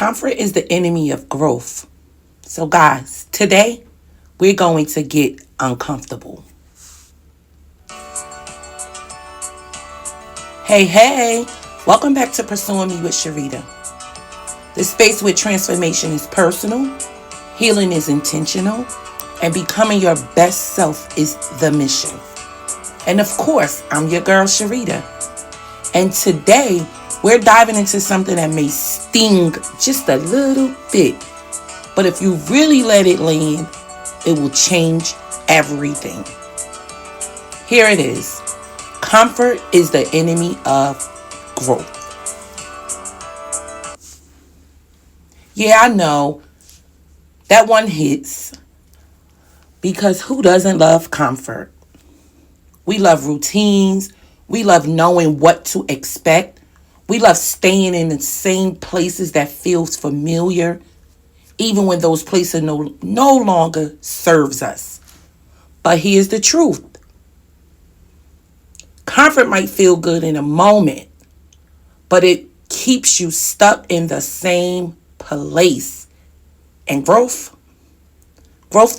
Comfort is the enemy of growth. So, guys, today we're going to get uncomfortable. Hey, hey, welcome back to Pursuing Me with Sharita, the space where transformation is personal, healing is intentional, and becoming your best self is the mission. And of course, I'm your girl, Sharita. And today, we're diving into something that may sting just a little bit. But if you really let it land, it will change everything. Here it is. Comfort is the enemy of growth. Yeah, I know that one hits because who doesn't love comfort? We love routines. We love knowing what to expect. We love staying in the same places that feels familiar, even when those places no longer serves us. But here's the truth. Comfort might feel good in a moment, but it keeps you stuck in the same place. And growth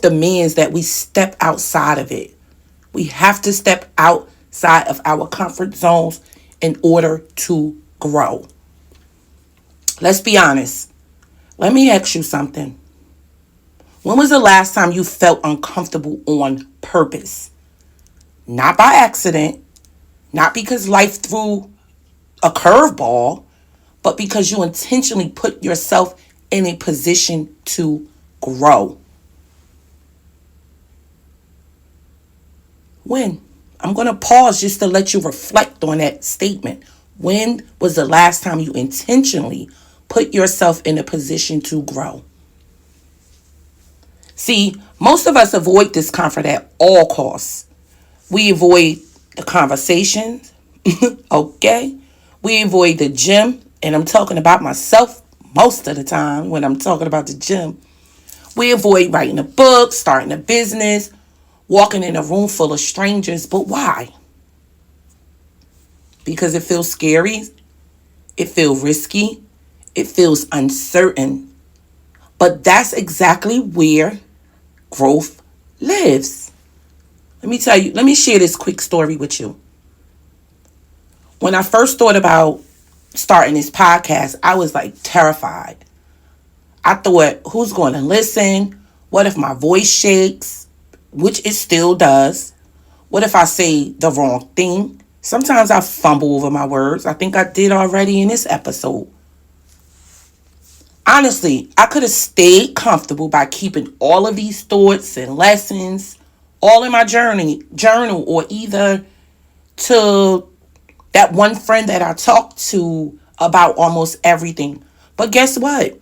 demands that we step outside of it. We have to step outside of our comfort zones in order to grow. Let's be honest. Let me ask you something. When was the last time you felt uncomfortable on purpose? Not by accident, not because life threw a curveball, but because you intentionally put yourself in a position to grow. When? I'm going to pause just to let you reflect on that statement. When was the last time you intentionally put yourself in a position to grow? See, most of us avoid discomfort at all costs. We avoid the conversations, okay? We avoid the gym, and I'm talking about myself most of the time when I'm talking about the gym. We avoid writing a book, starting a business, walking in a room full of strangers. But why? Because it feels scary, it feels risky, it feels uncertain. But that's exactly where growth lives. Let me share this quick story with you. When I first thought about starting this podcast, I was like terrified. I thought, who's going to listen? What if my voice shakes? Which it still does. What if I say the wrong thing? Sometimes I fumble over my words. I think I did already in this episode. Honestly, I could have stayed comfortable by keeping all of these thoughts and lessons all in my journal, or either to that one friend that I talked to about almost everything. But guess what?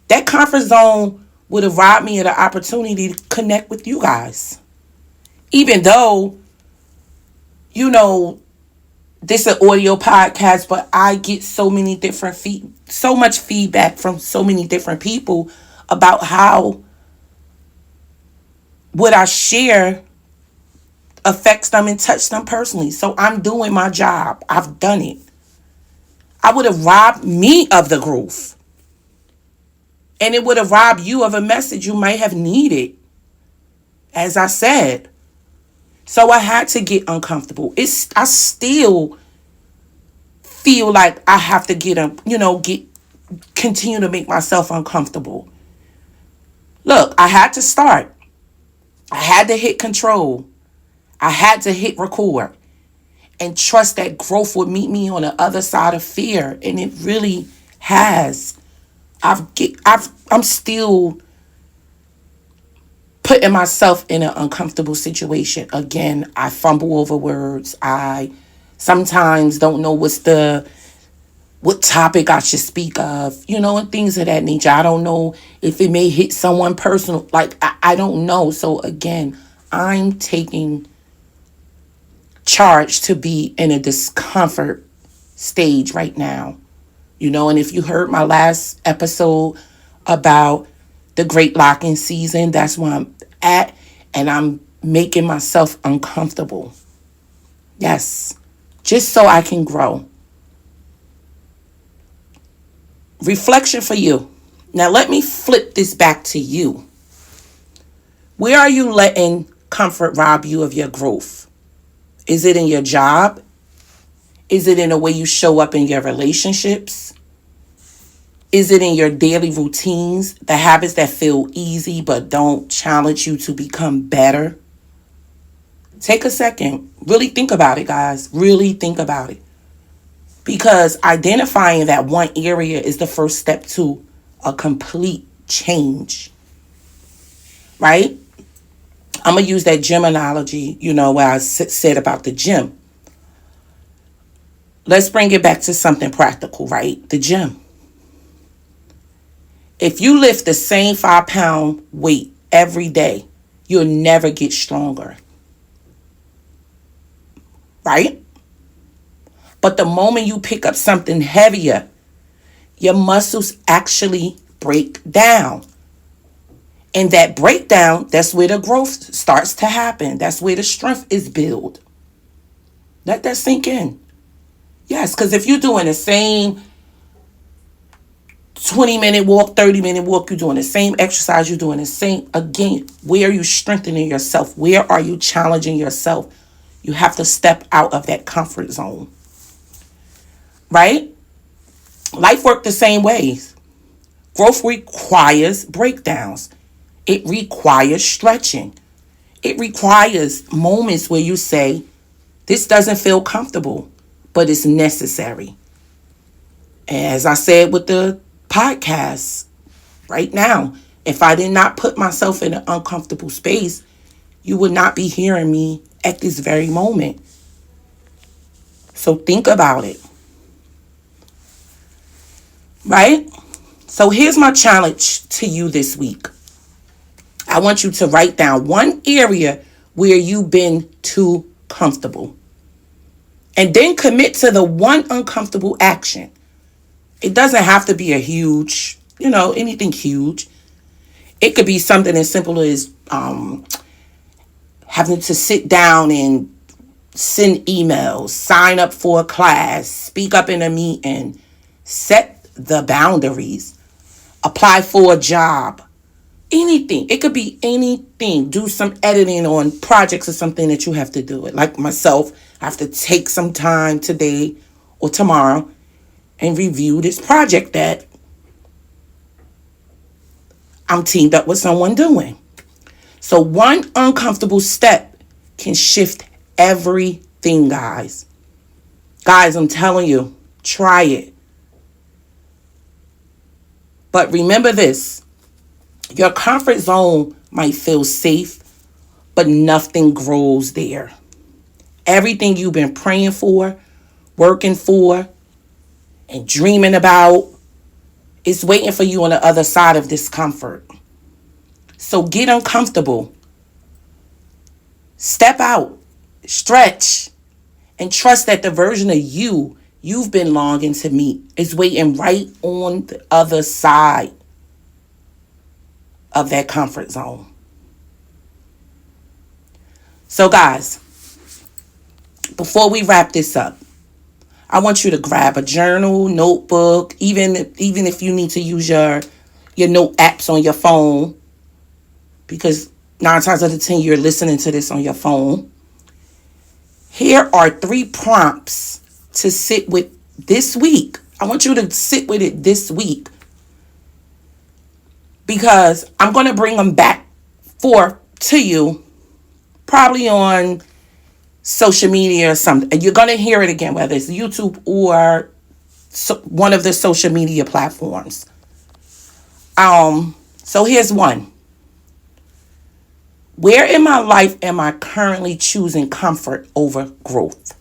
That comfort zone would have robbed me of the opportunity to connect with you guys. Even though, this is an audio podcast, but I get so much feedback from so many different people about how what I share affects them and touch them personally. So I'm doing my job. I've done it. I would have robbed me of the growth. And it would have robbed you of a message you might have needed. As I said. So I had to get uncomfortable. I still feel like I have to continue to make myself uncomfortable. Look, I had to start. I had to hit control. I had to hit record and trust that growth would meet me on the other side of fear. And it really has. I'm still putting myself in an uncomfortable situation. Again, I fumble over words. I sometimes don't know what topic I should speak of, and things of that nature. I don't know if it may hit someone personal. Like, I don't know. So again, I'm taking charge to be in a discomfort stage right now. And if you heard my last episode about the great locking season, that's where I'm at, and I'm making myself uncomfortable. Yes, just so I can grow. Reflection for you. Now, let me flip this back to you. Where are you letting comfort rob you of your growth? Is it in your job? Is it in the way you show up in your relationships? Is it in your daily routines, the habits that feel easy but don't challenge you to become better? Take a second. Really think about it, guys. Really think about it. Because identifying that one area is the first step to a complete change. Right? I'm going to use that gym analogy, where I said about the gym. Let's bring it back to something practical, right? The gym. If you lift the same 5-pound weight every day, you'll never get stronger. Right? But the moment you pick up something heavier, your muscles actually break down. And that breakdown, that's where the growth starts to happen. That's where the strength is built. Let that sink in. Yes, because if you're doing the same 20-minute walk, 30-minute walk, you're doing the same exercise, you're doing the same, again, where are you strengthening yourself? Where are you challenging yourself? You have to step out of that comfort zone. Right? Life works the same ways. Growth requires breakdowns. It requires stretching. It requires moments where you say, this doesn't feel comfortable, but it's necessary. As I said with the podcast right now, if I did not put myself in an uncomfortable space, you would not be hearing me at this very moment. So think about it. Right? So here's my challenge to you this week. I want you to write down one area where you've been too comfortable. And then commit to the one uncomfortable action. It doesn't have to be a huge, anything huge. It could be something as simple as having to sit down and send emails, sign up for a class, speak up in a meeting, set the boundaries, apply for a job. Anything. It could be anything. Do some editing on projects or something that you have to do it. Like myself, I have to take some time today or tomorrow and review this project that I'm teamed up with someone doing. So one uncomfortable step can shift everything, guys. Guys, I'm telling you, try it. But remember this. Your comfort zone might feel safe, but nothing grows there. Everything you've been praying for, working for, and dreaming about is waiting for you on the other side of discomfort. So get uncomfortable. Step out, stretch, and trust that the version of you've been longing to meet is waiting right on the other side of that comfort zone. So guys, before we wrap this up, I want you to grab a journal, notebook, even if you need to use your note apps on your phone, because 9 times out of 10 you're listening to this on your phone. Here are 3 prompts to sit with this week. I want you to sit with it this week, because I'm going to bring them back to you probably on social media or something. And you're going to hear it again, whether it's YouTube or one of the social media platforms. So here's one. Where in my life am I currently choosing comfort over growth?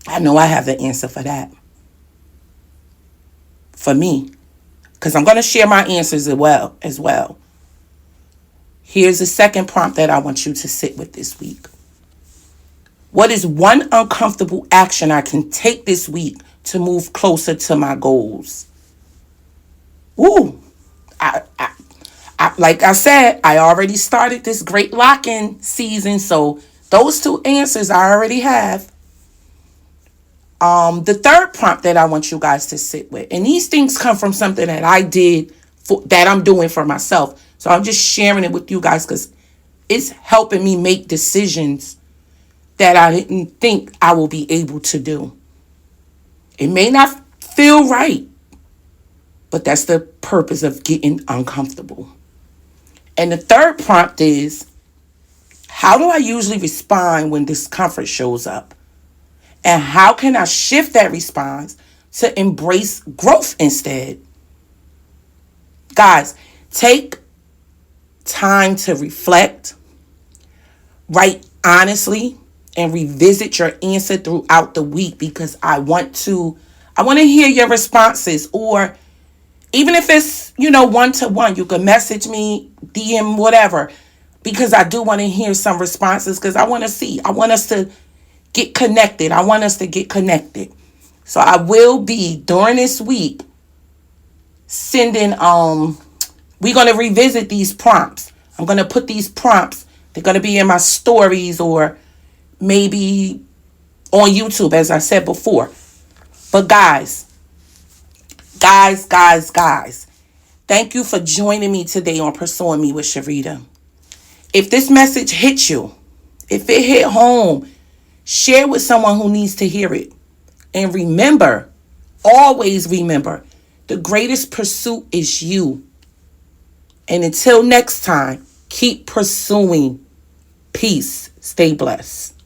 I know I have the answer for that. For me. Because I'm going to share my answers as well. Here's the second prompt that I want you to sit with this week. What is one uncomfortable action I can take this week to move closer to my goals? Ooh, like I said, I already started this great lock-in season, so those 2 answers I already have. The third prompt that I want you guys to sit with, and these things come from something that I did that I'm doing for myself. So I'm just sharing it with you guys because it's helping me make decisions that I didn't think I will be able to do. It may not feel right, but that's the purpose of getting uncomfortable. And the third prompt is, how do I usually respond when discomfort shows up? And how can I shift that response to embrace growth instead? Guys, take time to reflect, write honestly, and revisit your answer throughout the week because I want to hear your responses. Or even if it's, one to one, you can message me, DM, whatever, because I do want to hear some responses because I want us to get connected. I want us to get connected. So I will be during this week sending, we're going to revisit these prompts. I'm going to put these prompts, they're going to be in my stories or maybe on YouTube, as I said before. But guys, thank you for joining me today on Pursuing Me with Sharita. If this message hit you, if it hit home, share with someone who needs to hear it. And remember, always remember, the greatest pursuit is you. And until next time, keep pursuing. Peace. Stay blessed.